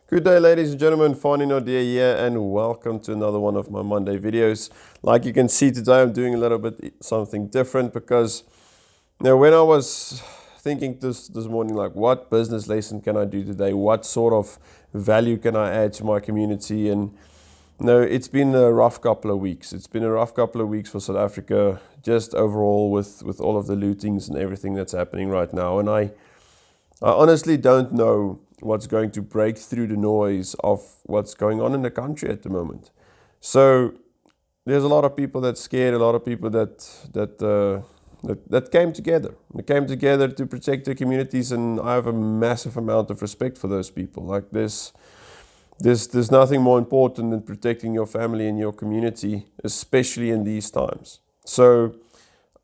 Good day, ladies and gentlemen. Fanie Naude here, and welcome to another one of my Monday videos. Like you can see today, I'm doing a little bit something different because when I was thinking this morning, like what business lesson can I do today? What sort of value can I add to my community? And it's been a rough couple of weeks. It's been a rough couple of weeks for South Africa, just overall with all of the lootings and everything that's happening right now. And I honestly don't know what's going to break through the noise of what's going on in the country at the moment. So there's a lot of people that's scared, a lot of people that came together. They came together to protect their communities, and I have a massive amount of respect for those people. Like there's nothing more important than protecting your family and your community, especially in these times. So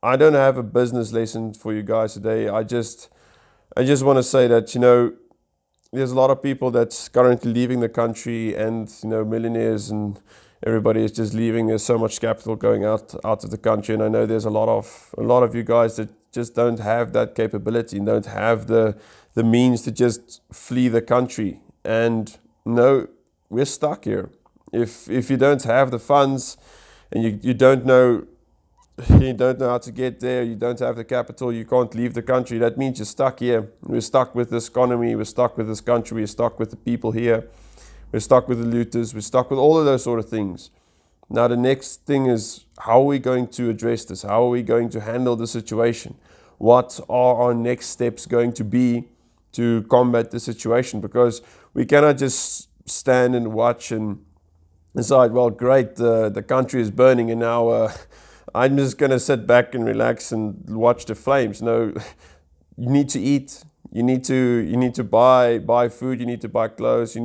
I don't have a business lesson for you guys today. I just want to say that, there's a lot of people that's currently leaving the country, and, millionaires and everybody is just leaving. There's so much capital going out of the country. And I know there's a lot of you guys that just don't have that capability and don't have the means to just flee the country. And we're stuck here. If you don't have the funds and you don't know how to get there, you don't have the capital, you can't leave the country, that means you're stuck here. We're stuck with this economy, we're stuck with this country, we're stuck with the people here, we're stuck with the looters, we're stuck with all of those sort of things. Now the next thing is, how are we going to address this? How are we going to handle the situation? What are our next steps going to be to combat the situation? Because we cannot just stand and watch and decide, well, great, the country is burning, and now I'm just going to sit back and relax and watch the flames. No, you need to eat. You need to buy food. You need to buy clothes.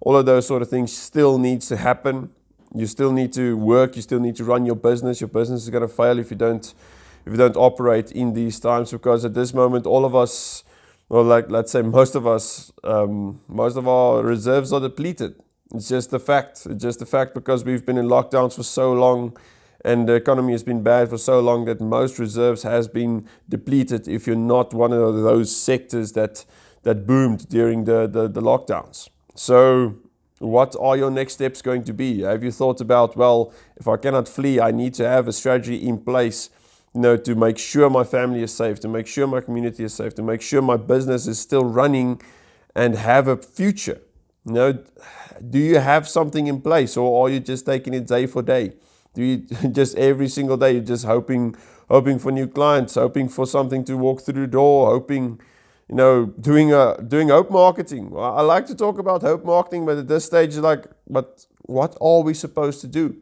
All of those sort of things still needs to happen. You still need to work. You still need to run your business. Your business is going to fail if you don't operate in these times, because at this moment, all of us, well, like let's say most of us, most of our reserves are depleted. It's just a fact. It's just a fact, because we've been in lockdowns for so long. And the economy has been bad for so long that most reserves has been depleted if you're not one of those sectors that boomed during the lockdowns. So what are your next steps going to be? Have you thought about, well, if I cannot flee, I need to have a strategy in place, to make sure my family is safe, to make sure my community is safe, to make sure my business is still running and have a future? Do you have something in place, or are you just taking it day for day? Do you just every single day, you're just hoping for new clients, hoping for something to walk through the door, hoping, doing hope marketing? Well, I like to talk about hope marketing, but at this stage, but what are we supposed to do?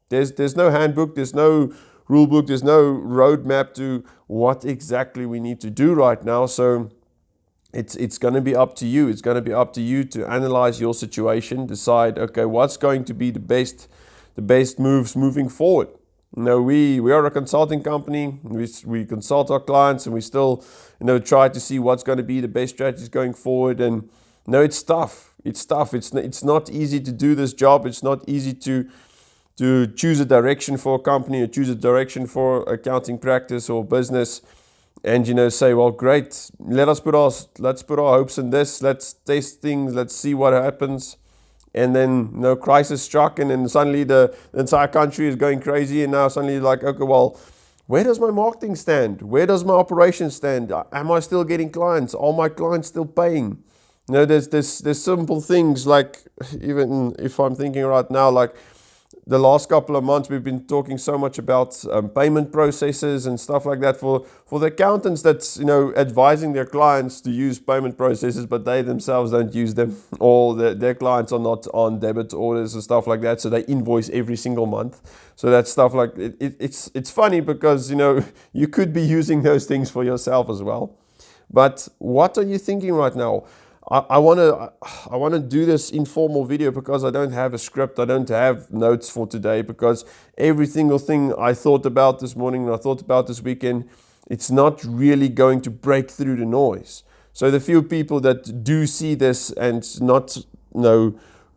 There's no handbook, there's no rule book, there's no roadmap to what exactly we need to do right now. So it's going to be up to you. It's going to be up to you to analyze your situation, decide, okay, what's going to be the best moves moving forward. We are a consulting company. We consult our clients, and we still, try to see what's going to be the best strategies going forward. And it's tough. It's tough. It's not easy to do this job. It's not easy to choose a direction for a company, or choose a direction for accounting practice or business, and say, well, great, let's put our hopes in this. Let's test things. Let's see what happens. And then, crisis struck, and then suddenly the entire country is going crazy. And now suddenly like, okay, well, where does my marketing stand? Where does my operation stand? Am I still getting clients? Are my clients still paying? There's simple things, like, even if I'm thinking right now, like the last couple of months, we've been talking so much about payment processes and stuff like that for the accountants that's, advising their clients to use payment processes, but they themselves don't use them, or their clients are not on debit orders and stuff like that, so they invoice every single month. So that stuff, like, it's funny because, you could be using those things for yourself as well. But what are you thinking right now? I want to do this informal video because I don't have a script. I don't have notes for today, because every single thing I thought about this morning and I thought about this weekend, it's not really going to break through the noise. So the few people that do see this and not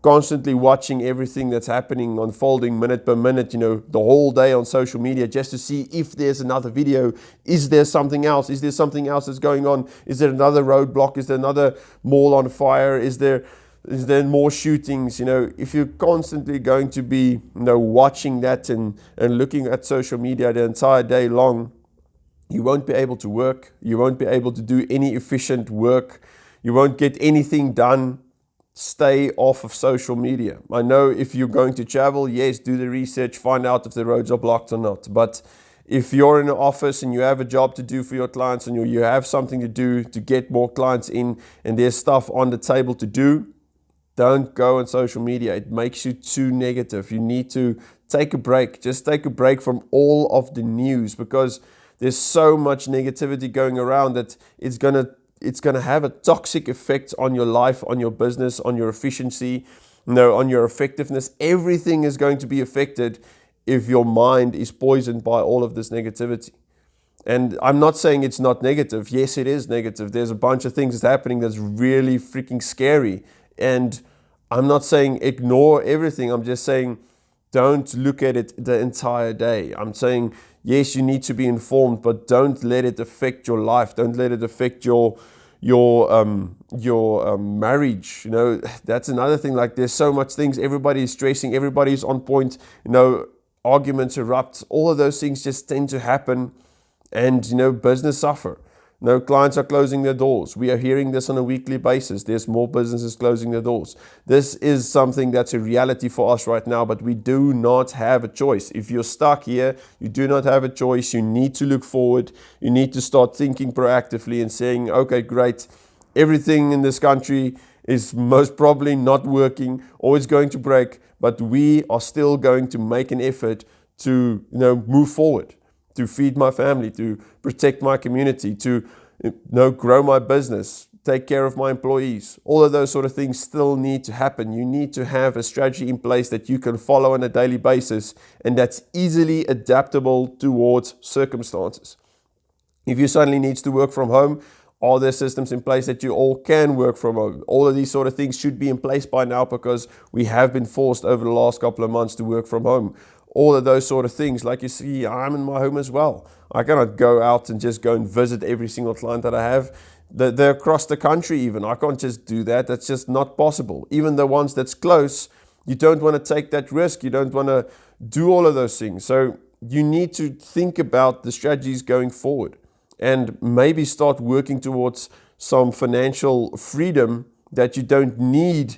constantly watching everything that's happening, unfolding minute per minute, the whole day on social media, just to see if there's another video. Is there something else? Is there something else that's going on? Is there another roadblock? Is there another mall on fire? Is there Is there more shootings? If you're constantly going to be, watching that and looking at social media the entire day long, you won't be able to work. You won't be able to do any efficient work. You won't get anything done. Stay off of social media. I know if you're going to travel, yes, do the research, find out if the roads are blocked or not. But if you're in an office and you have a job to do for your clients and you have something to do to get more clients in and there's stuff on the table to do, don't go on social media. It makes you too negative. You need to take a break. Just take a break from all of the news, because there's so much negativity going around that it's gonna have a toxic effect on your life, on your business, on your efficiency, on your effectiveness. Everything is going to be affected if your mind is poisoned by all of this negativity. And I'm not saying it's not negative. Yes, it is negative. There's a bunch of things that's happening that's really freaking scary. And I'm not saying ignore everything. I'm just saying don't look at it the entire day. I'm saying, yes, you need to be informed, but don't let it affect your life. Don't let it affect your marriage. That's another thing. Like, there's so much things. Everybody is stressing. Everybody's on point. Arguments erupt. All of those things just tend to happen, and business suffer. Clients are closing their doors. We are hearing this on a weekly basis. There's more businesses closing their doors. This is something that's a reality for us right now, but we do not have a choice. If you're stuck here, you do not have a choice. You need to look forward. You need to start thinking proactively and saying, okay, great. Everything in this country is most probably not working, always going to break, but we are still going to make an effort to, move forward, to feed my family, to protect my community, to grow my business, take care of my employees. All of those sort of things still need to happen. You need to have a strategy in place that you can follow on a daily basis and that's easily adaptable towards circumstances. If you suddenly need to work from home, are there systems in place that you all can work from home? All of these sort of things should be in place by now, because we have been forced over the last couple of months to work from home. All of those sort of things. Like you see, I'm in my home as well. I cannot go out and just go and visit every single client that I have. They're across the country even. I can't just do that. That's just not possible. Even the ones that's close, you don't want to take that risk. You don't want to do all of those things. So you need to think about the strategies going forward and maybe start working towards some financial freedom, that you don't need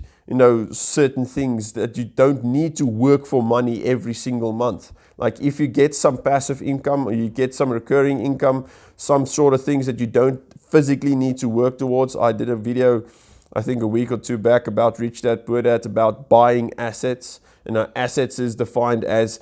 certain things, that you don't need to work for money every single month. Like, if you get some passive income or you get some recurring income, some sort of things that you don't physically need to work towards. I did a video, I think a week or two back, about Rich Dad Poor Dad, about buying assets. And assets is defined as,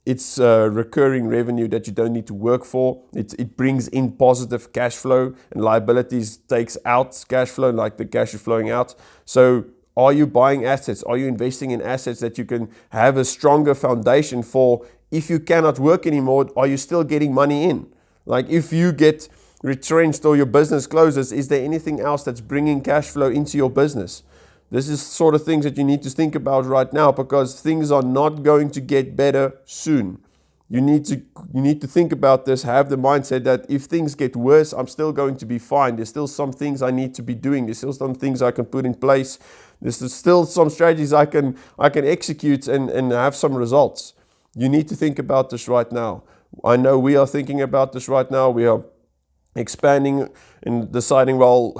it's recurring revenue that you don't need to work for. It brings in positive cash flow, and liabilities takes out cash flow, like the cash is flowing out. So are you buying assets? Are you investing in assets that you can have a stronger foundation for? If you cannot work anymore, are you still getting money in? Like, if you get retrenched or your business closes, is there anything else that's bringing cash flow into your business? This is sort of things that you need to think about right now, because things are not going to get better soon. You need to think about this, have the mindset that if things get worse, I'm still going to be fine. There's still some things I need to be doing. There's still some things I can put in place. There's still some strategies I can execute and have some results. You need to think about this right now. I know we are thinking about this right now. We are expanding and deciding, well,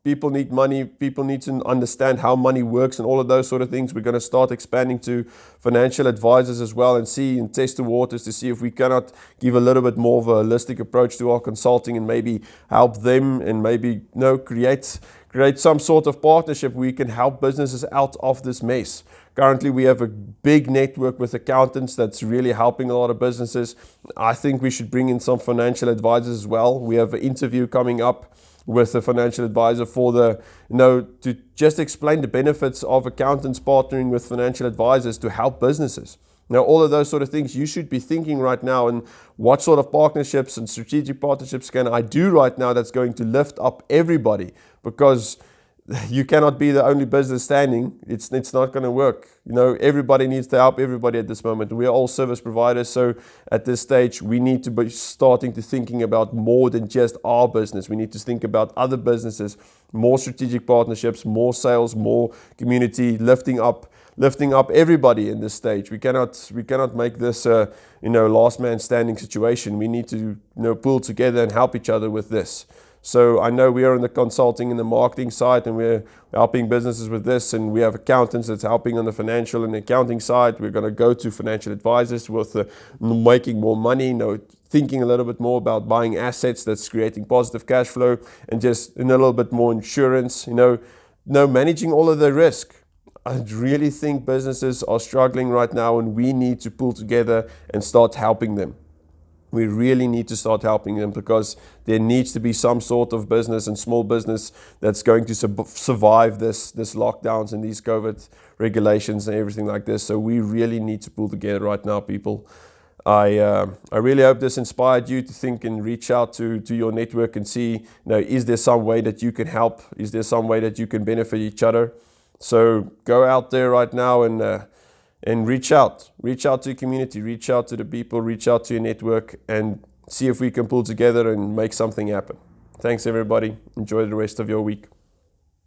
people need money, people need to understand how money works and all of those sort of things. We're going to start expanding to financial advisors as well, and see and test the waters to see if we cannot give a little bit more of a holistic approach to our consulting and maybe help them, and maybe create some sort of partnership where we can help businesses out of this mess. Currently, we have a big network with accountants that's really helping a lot of businesses. I think we should bring in some financial advisors as well. We have an interview coming up with a financial advisor for to just explain the benefits of accountants partnering with financial advisors to help businesses. Now, all of those sort of things you should be thinking right now, and what sort of partnerships and strategic partnerships can I do right now that's going to lift up everybody? Because you cannot be the only business standing. It's not going to work. Everybody needs to help everybody at this moment. We are all service providers, so at this stage we need to be starting to thinking about more than just our business. We need to think about other businesses, more strategic partnerships, more sales, more community, lifting up everybody in this stage. We cannot make this a last man standing situation. We need to pull together and help each other with this. So I know we are in the consulting and the marketing side, and we're helping businesses with this, and we have accountants that's helping on the financial and accounting side. We're going to go to financial advisors with making more money, thinking a little bit more about buying assets that's creating positive cash flow, and just a little bit more insurance, managing all of the risk. I really think businesses are struggling right now, and we need to pull together and start helping them. We really need to start helping them, because there needs to be some sort of business and small business that's going to survive this lockdowns and these COVID regulations and everything like this. So we really need to pull together right now, people. I really hope this inspired you to think and reach out to your network and see, is there some way that you can help? Is there some way that you can benefit each other? So go out there right now and reach out to your community, reach out to the people, reach out to your network, and see if we can pull together and make something happen. Thanks, everybody. Enjoy the rest of your week.